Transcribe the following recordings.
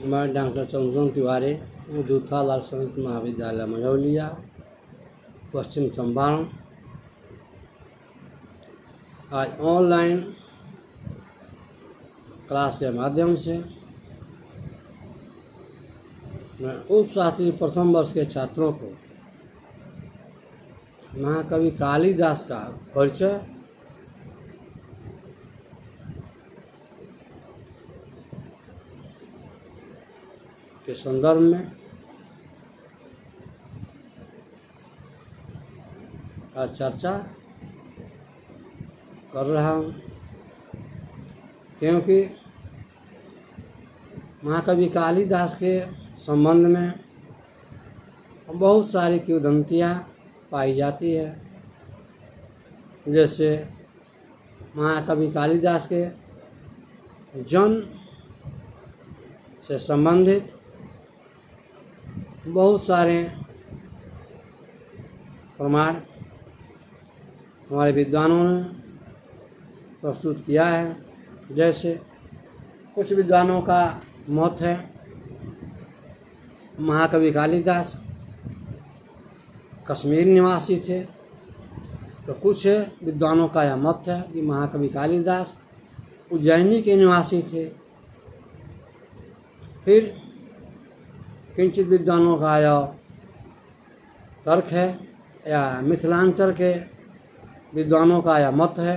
मैं डॉक्टर चंद्रशेखर तिवारी, जूथालाल संयुक्त महाविद्यालय मझौलिया, पश्चिम चंपारण। आज ऑनलाइन क्लास के माध्यम से मैं उपशास्त्री प्रथम वर्ष के छात्रों को महाकवि कालिदास का परिचय के संदर्भ में आज चर्चा कर रहा हूँ, क्योंकि महाकवि कालिदास के संबंध में बहुत सारी किंवदंतियाँ पाई जाती है। जैसे महाकवि कालिदास के जन्म से संबंधित बहुत सारे प्रमाण हमारे विद्वानों ने प्रस्तुत किया है। जैसे कुछ विद्वानों का मत है महाकवि कालिदास कश्मीर निवासी थे, तो कुछ विद्वानों का यह मत है कि महाकवि कालिदास उज्जैनी के निवासी थे। फिर किंचित विद्वानों का यह तर्क है या मिथिलांचल के विद्वानों का यह मत है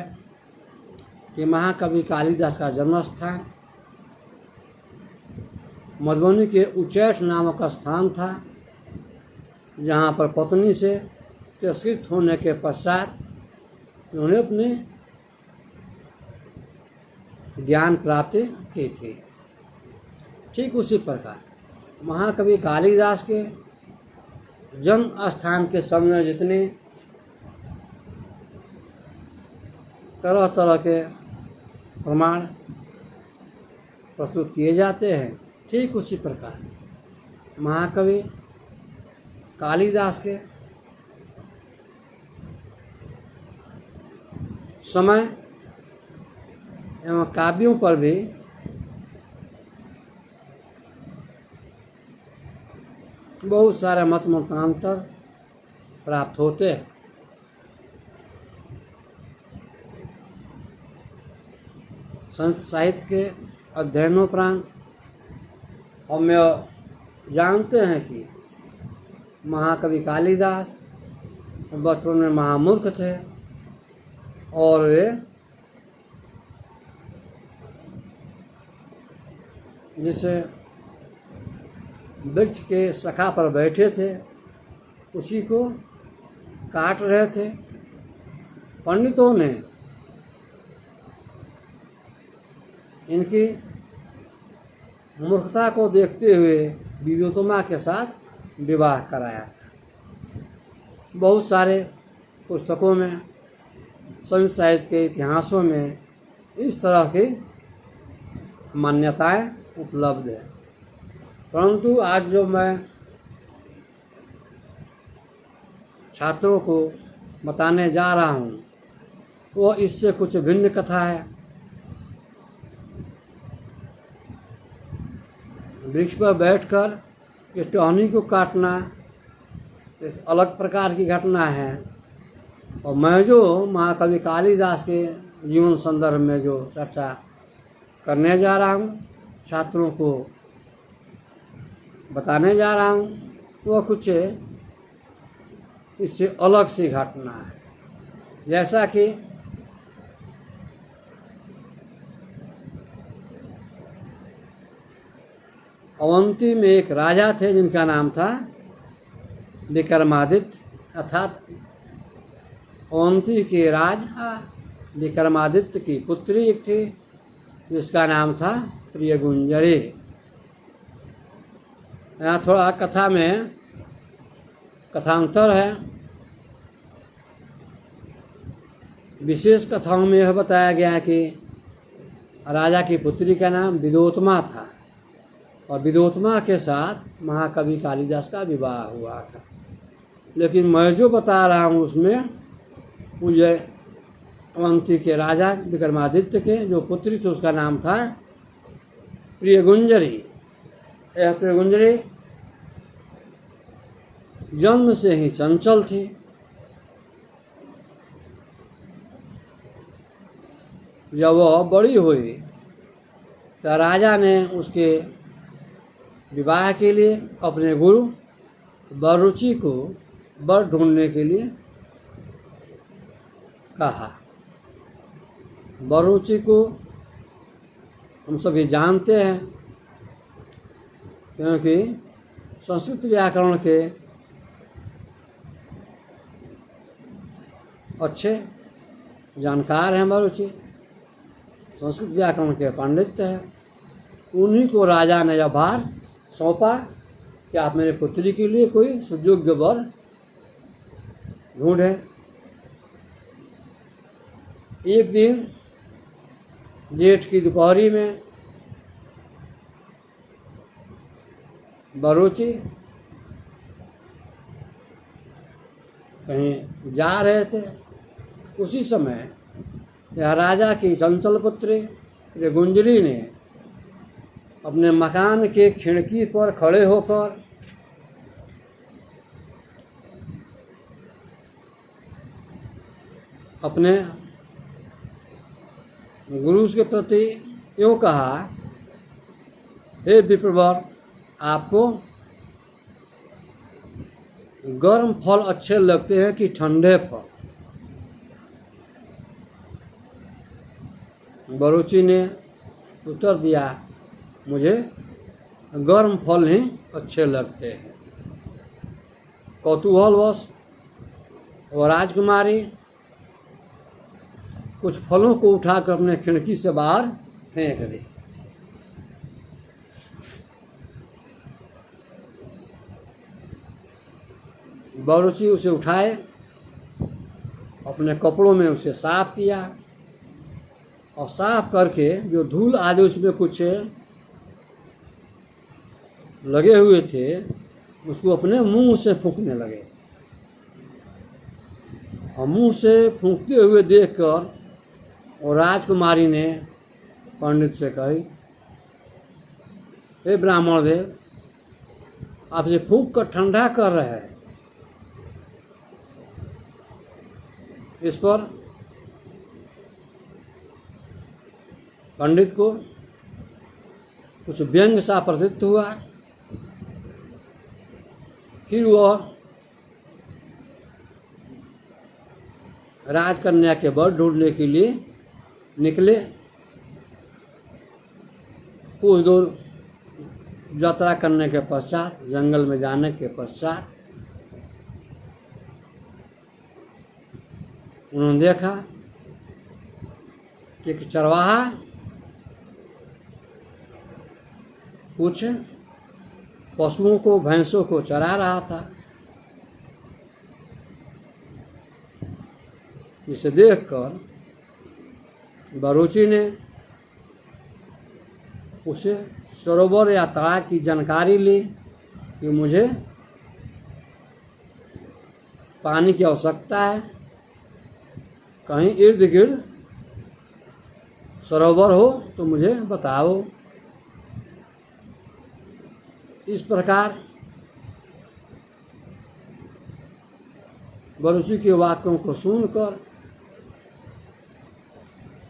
कि महाकवि कालिदास का जन्मस्थान मधुबनी के उच्चैठ नामक स्थान था, जहाँ पर पत्नी से तिरस्कृत होने के पश्चात उन्होंने अपने ज्ञान प्राप्त की थी। ठीक उसी प्रकार महाकवि कालिदास के जन्म स्थान के समय जितने तरह तरह के प्रमाण प्रस्तुत किए जाते हैं, ठीक उसी प्रकार महाकवि कालिदास के समय एवं काव्यों पर भी बहुत सारे मत मतांतर प्राप्त होते हैं। संत साहित्य के अध्ययनोपरांत हम यह जानते हैं कि महाकवि कालिदास बचपन में महामूर्ख थे और वे जिसे वृक्ष के शाखा पर बैठे थे उसी को काट रहे थे। पंडितों ने इनकी मूर्खता को देखते हुए विद्योत्तमा के साथ विवाह कराया था। बहुत सारे पुस्तकों में, संत साहित्य के इतिहासों में इस तरह की मान्यताएं उपलब्ध है। परंतु आज जो मैं छात्रों को बताने जा रहा हूँ वो इससे कुछ भिन्न कथा है। वृक्ष पर बैठकर ये टहनी को काटना एक अलग प्रकार की घटना है, और मैं जो महाकवि कालिदास के जीवन संदर्भ में जो चर्चा करने जा रहा हूँ, छात्रों को बताने जा रहा हूँ, वो कुछ इससे अलग सी घटना है। जैसा कि अवंती में एक राजा थे जिनका नाम था विक्रमादित्य, अर्थात अवंती के राजा विक्रमादित्य की पुत्री एक थी जिसका नाम था प्रियगुंजरी। यहाँ थोड़ा कथा में कथांतर है। विशेष कथाओं में यह बताया गया है कि राजा की पुत्री का नाम विद्योत्तमा था और विद्योत्तमा के साथ महाकवि कालिदास का विवाह हुआ था। लेकिन मैं जो बता रहा हूँ उसमें मुझे अवंती के राजा विक्रमादित्य के जो पुत्री थे उसका नाम था प्रियगुंजरी। यह त्रिगुंजरी जन्म से ही चंचल थी। जब वह बड़ी हुई तो राजा ने उसके विवाह के लिए अपने गुरु बरुचि को वर ढूंढने के लिए कहा। बरुचि को हम सभी जानते हैं, क्योंकि संस्कृत व्याकरण के अच्छे जानकार हैं। बरुचि संस्कृत व्याकरण के पंडित हैं। उन्हीं को राजा ने यह भार सौंपा कि आप मेरे पुत्री के लिए कोई सुयोग्य वर ढूंढें। एक दिन जेठ की दोपहरी में बरुचि कहीं जा रहे थे। उसी समय यह राजा की चंचल पुत्री त्रिगुंजरी ने अपने मकान के खिड़की पर खड़े होकर अपने गुरु के प्रति यूँ कहा, हे विप्रवर, आपको गर्म फल अच्छे लगते हैं कि ठंडे फल? बरुचि ने उत्तर दिया, मुझे गर्म फल ही अच्छे लगते हैं। कौतूहलवश और राजकुमारी कुछ फलों को उठाकर अपने खिड़की से बाहर फेंक दी। बरुचि उसे उठाए, अपने कपड़ों में उसे साफ किया और साफ करके जो धूल आदि उसमें कुछ लगे हुए थे उसको अपने मुंह से फूंकने लगे। और मुंह से फूंकते हुए देखकर और राजकुमारी ने पंडित से कही, हे ब्राह्मण देव, आप इसे फूंक कर ठंडा कर रहे हैं। इस पर पंडित को कुछ व्यंग सा प्रतीत हुआ। फिर वह राजकन्या के वर ढूंढने के लिए निकले। कुछ दूर यात्रा करने के पश्चात, जंगल में जाने के पश्चात उन्होंने देखा कि एक चरवाहा कुछ पशुओं को, भैंसों को चरा रहा था। इसे देखकर बरुचि ने उसे सरोवर या तालाब की जानकारी ली कि मुझे पानी की आवश्यकता है, कहीं इर्द गिर्द सरोवर हो तो मुझे बताओ। इस प्रकार बरुचि के वाक्यों को सुनकर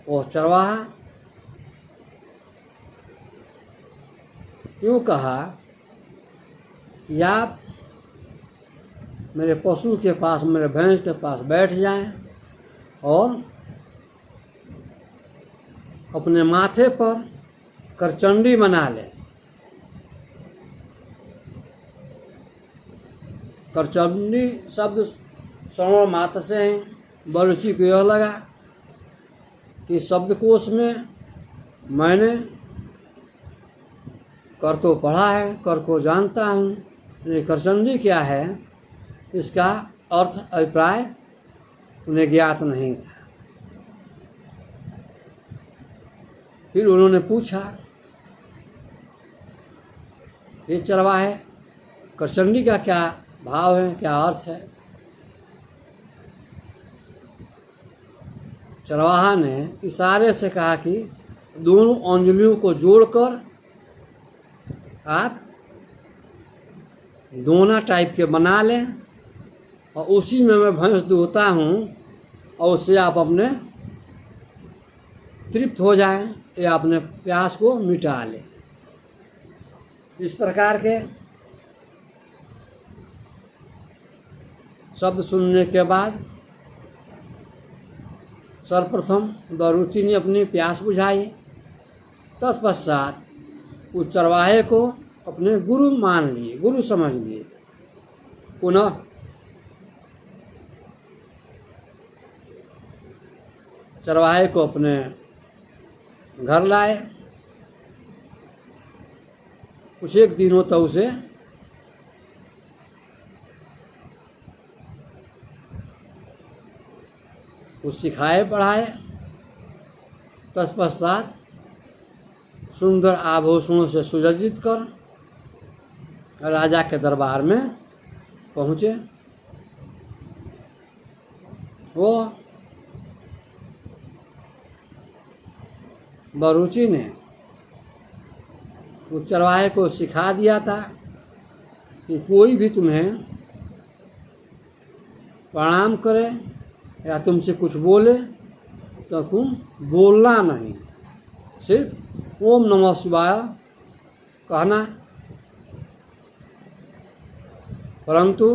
वह चरवाहा यूँ कहा कि आप मेरे पशु के पास, मेरे भैंस के पास बैठ जाएं और अपने माथे पर करचंडी बना लें। करचंडी शब्द श्रवण मात्र से ही बरुचि को यह लगा कि शब्दकोश में मैंने कर तो पढ़ा है, कर को जानता हूँ, लेकिन करचंडी क्या है इसका अर्थ अभिप्राय उन्हें ज्ञात नहीं था। फिर उन्होंने पूछा, ये चरवाहे, करचंडी का क्या भाव है, क्या अर्थ है? चरवाहा ने इशारे से कहा कि दोनों अंजलियों को जोड़कर आप दोना टाइप के बना लें और उसी में मैं भैंस दूहता हूँ और उससे आप अपने तृप्त हो जाएं या अपने प्यास को मिटा लें। इस प्रकार के शब्द सुनने के बाद सर्वप्रथम बरूची ने अपनी प्यास बुझाई। तत्पश्चात उस चरवाहे को अपने गुरु मान लिए, गुरु समझ लिए। पुनः चरवाहे को अपने घर लाए। कुछ एक दिनों तक उसे कुछ सिखाए पढ़ाए। तत्पश्चात सुंदर आभूषणों से सुसज्जित कर राजा के दरबार में पहुँचे। वो बरूची ने उस चरवाहे को सिखा दिया था कि कोई भी तुम्हें प्रणाम करे या तुमसे कुछ बोले तो तुम बोलना नहीं, सिर्फ ओम नमः शिवाय कहना। परंतु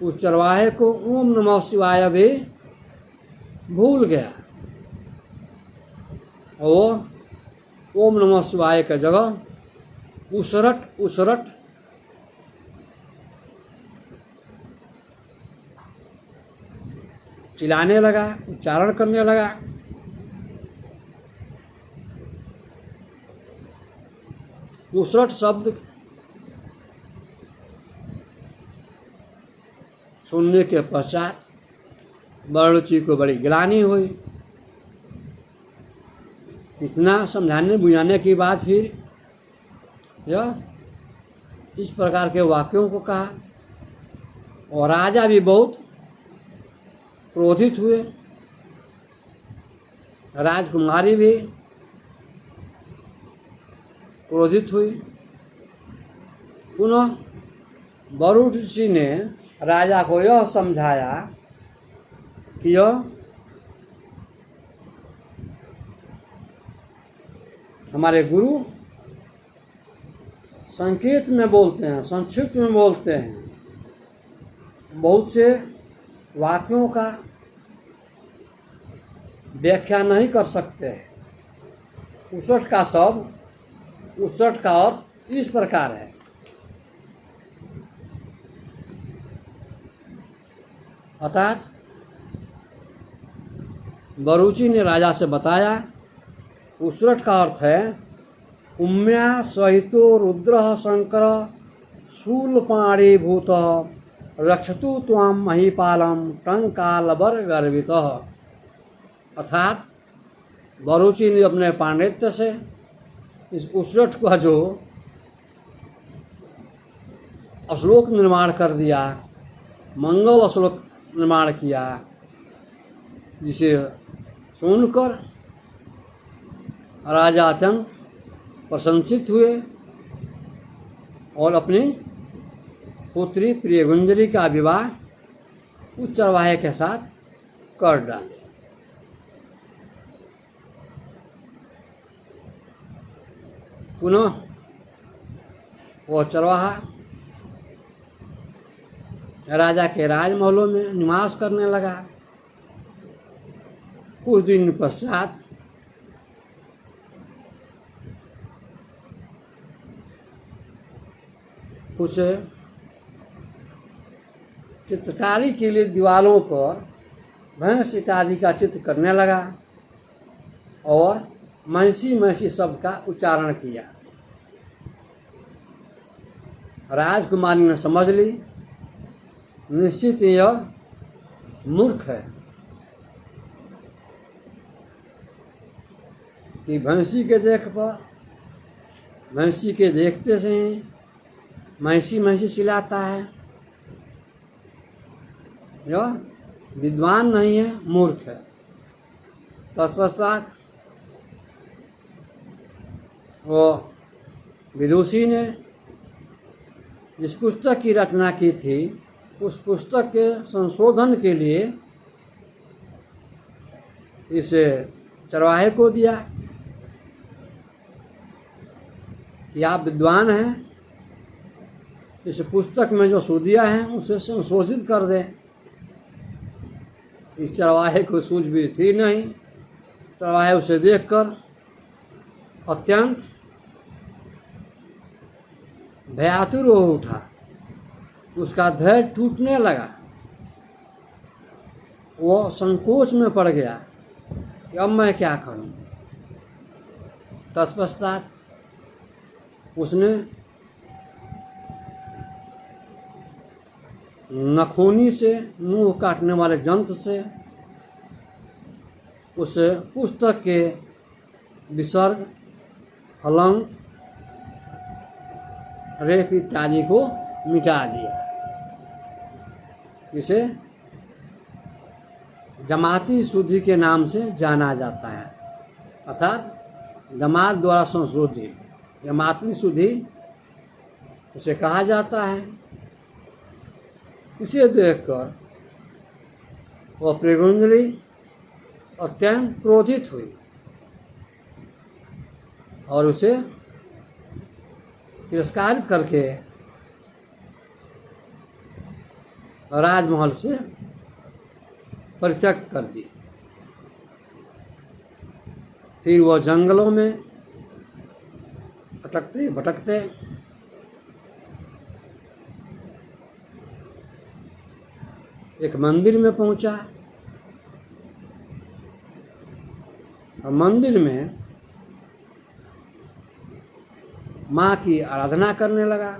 उस चरवाहे को ओम नमः शिवाय भी भूल गया और ओम नमः शिवाय की जगह उसरट उसरट चिल्लाने लगा, उच्चारण करने लगा। उसरट शब्द सुनने के पश्चात बरूची को बड़ी ग्लानि हुई। इतना समझाने बुझाने के बाद फिर यह इस प्रकार के वाक्यों को कहा और राजा भी बहुत क्रोधित हुए। राजकुमारी भी क्रोधित हुई। पुनः बरूची ने राजा को यह समझाया कि यह हमारे गुरु संकेत में बोलते हैं, संक्षिप्त में बोलते हैं, बहुत से वाक्यों का व्याख्या नहीं कर सकते। उसठ का शब्द, उसठ का अर्थ इस प्रकार है। अर्थात बरूची ने राजा से बताया, उसरट का अर्थ है उम्या सहितो रुद्र शंकर शूलपाणी भूत रक्षतु त्वाम महीपालम टंकालबर गर्वित। अर्थात बरूची ने अपने पांडित्य से इस उसरट का जो श्लोक निर्माण कर दिया, मंगल श्लोक निर्माण किया, जिसे सुनकर राजा अत्यंत प्रसन्नचित हुए और अपनी पुत्री प्रियगुंजरी का विवाह उस चरवाहे के साथ कर डाले। पुनः वह चरवाहा राजा के राजमहलों में निवास करने लगा। कुछ दिन पश्चात कुछ चित्रकारी के लिए दीवारों पर भैंस इत्यादि का चित्र करने लगा और महसी महसी शब्द का उच्चारण किया। राजकुमारी ने समझ ली, निश्चित यह मूर्ख है कि भैंसी के भैंसी के देखते से ही महसी महसी चिल्लाता है। यह विद्वान नहीं है, मूर्ख है। तत्पश्चात वो विदुषी ने जिस पुस्तक की रचना की थी उस पुस्तक के संशोधन के लिए इसे चरवाहे को दिया कि आप विद्वान हैं, इस पुस्तक में जो सूदियाँ हैं उसे संशोधित कर दें। इस चरवाहे को सूझबूझ थी नहीं। चरवाहे उसे देखकर अत्यंत भयातुर हो उठा, उसका धैर्य टूटने लगा। वो संकोच में पड़ गया कि अब मैं क्या करूं। तत्पश्चात उसने नखूनी से, मुंह काटने वाले जंतु से उस पुस्तक के विसर्ग, हलंत, रेप इत्यादि को मिटा दिया। इसे जमाती शुद्धि के नाम से जाना जाता है, अर्थात जमात द्वारा संशोधित जमाती शुद्धि उसे कहा जाता है। इसे देखकर वह मृगुंजली अत्यंत क्रोधित हुई और उसे तिरस्कारित करके राजमहल से परित्यक्त कर दी। फिर वह जंगलों में अटकते भटकते एक मंदिर में पहुंचा और मंदिर में माँ की आराधना करने लगा।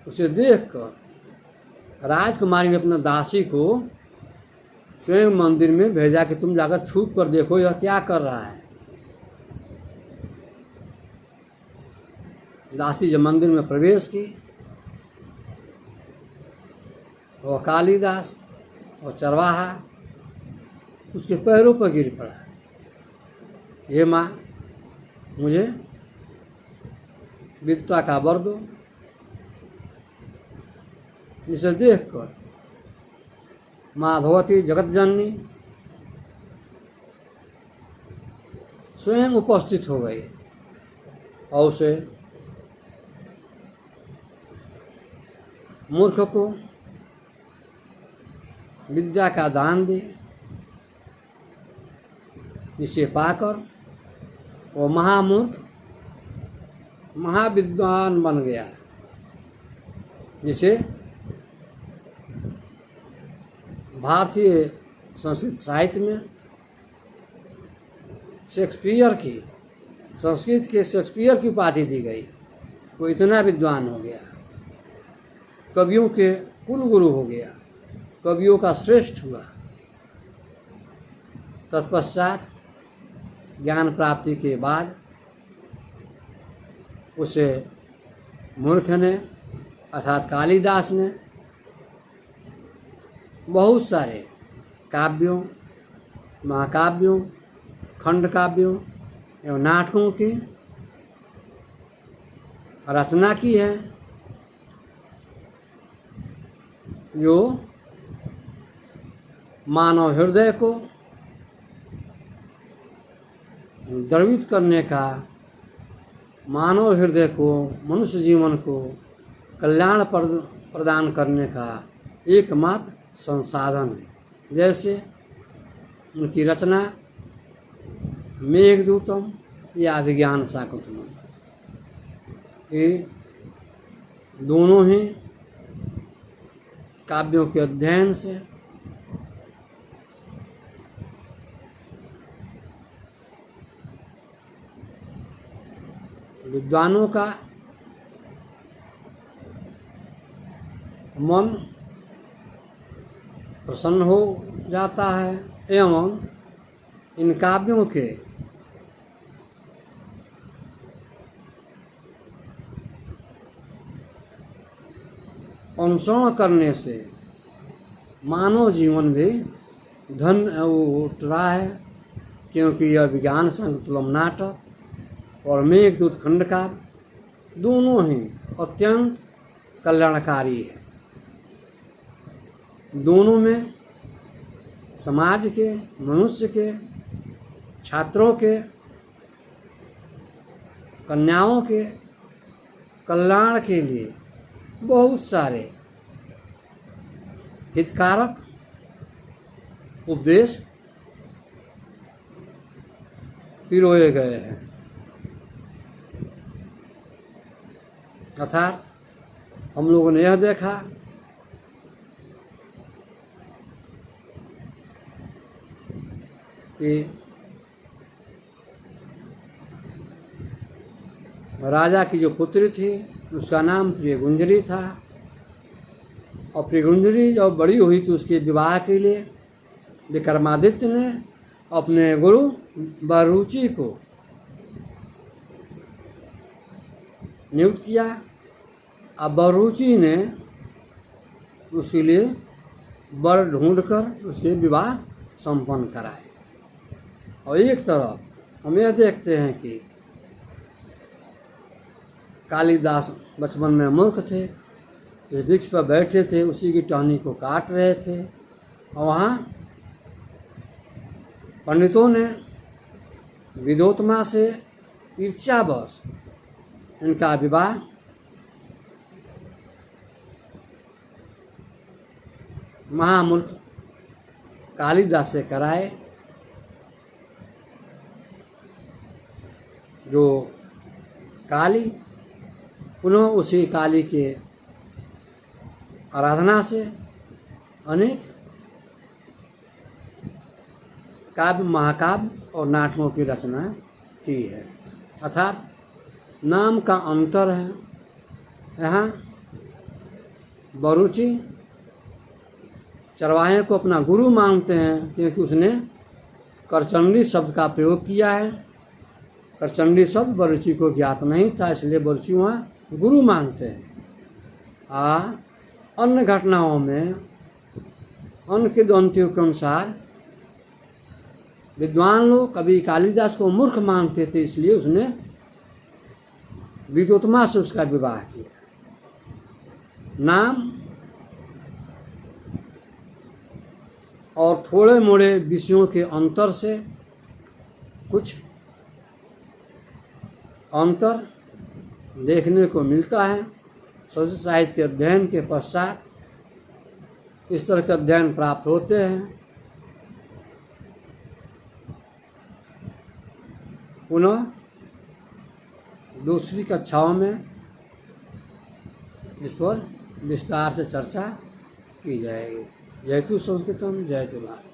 उसे देखकर राजकुमारी ने अपने दासी को स्वयं मंदिर में भेजा कि तुम जाकर छुप कर देखो यह क्या कर रहा है। दासी जब मंदिर में प्रवेश की, वह कालिदास और चरवाहा उसके पैरों पर गिर पड़ा। हे माँ, मुझे विद्या का वर दो। इसे देखकर माँ भगवती जगत जननी स्वयं उपस्थित हो गई और उसे मूर्ख को विद्या का दान दी। इसे पाकर वो महामूर्ख महाविद्वान बन गया, जिसे भारतीय संस्कृत साहित्य में शेक्सपियर की, संस्कृत के शेक्सपियर की उपाधि दी गई। वो इतना विद्वान हो गया, कवियों के कुलगुरु हो गया, कवियों का श्रेष्ठ हुआ। तत्पश्चात ज्ञान प्राप्ति के बाद उसे मूर्ख ने अर्थात कालिदास ने बहुत सारे काव्यों, महाकाव्यों, खंड काव्यों एवं नाटकों की रचना की है, जो मानव हृदय को द्रवित करने का, मानव हृदय को, मनुष्य जीवन को कल्याण प्रदान करने का एकमात्र संसाधन है। जैसे उनकी रचना मेघदूतम या विज्ञान शाकुंतलम, ये दोनों ही काव्यों के अध्ययन से विद्वानों का मन प्रसन्न हो जाता है एवं इन काव्यों के अनुसरण करने से मानव जीवन भी धन्य उठता है, क्योंकि यह विज्ञान शाकुंतलम नाटक और मेघदूत खंड काव्य दोनों ही अत्यंत कल्याणकारी है। दोनों में समाज के, मनुष्य के, छात्रों के, कन्याओं के कल्याण के लिए बहुत सारे हितकारक उपदेश पिरोए गए हैं। अर्थात हम लोगों ने यह देखा कि राजा की जो पुत्री थी उसका नाम प्रियगुंजरी था, और प्रियगुंजरी जब बड़ी हुई तो उसके विवाह के लिए विक्रमादित्य ने अपने गुरु बहरूची को नियुक्त किया। अब बहरूची ने उसके लिए वर ढूंढकर उसके विवाह संपन्न कराए। और एक तरफ हम यह देखते हैं कि कालिदास बचपन में मूर्ख थे, जिस वृक्ष पर बैठे थे उसी की टहनी को काट रहे थे, और वहाँ पंडितों ने विदोत्मा से ईर्ष्यावश इनका विवाह महामूर्ख कालिदास से कराए, जो काली पुनः उसी काली के आराधना से अनेक काव्य, महाकाव्य और नाटकों की रचना की है। अर्थात नाम का अंतर है। यहाँ बरूची चरवाहे को अपना गुरु मानते हैं क्योंकि उसने करचंडी शब्द का प्रयोग किया है। करचंडी शब्द बरूची को ज्ञात नहीं था, इसलिए बरूची वहाँ गुरु मानते हैं। अन्य घटनाओं में अन्य किंवदंतियों के अनुसार विद्वान लोग कभी कालिदास को मूर्ख मानते थे, इसलिए उसने विदोत्मा से उसका विवाह किया। नाम और थोड़े मोड़े विषयों के अंतर से कुछ अंतर देखने को मिलता है। संस्कृत साहित्य के अध्ययन के पश्चात इस तरह के अध्ययन प्राप्त होते हैं। पुनः दूसरी कक्षाओं में इस पर विस्तार से चर्चा की जाएगी। जयतु संस्कृतम जयतु भारत।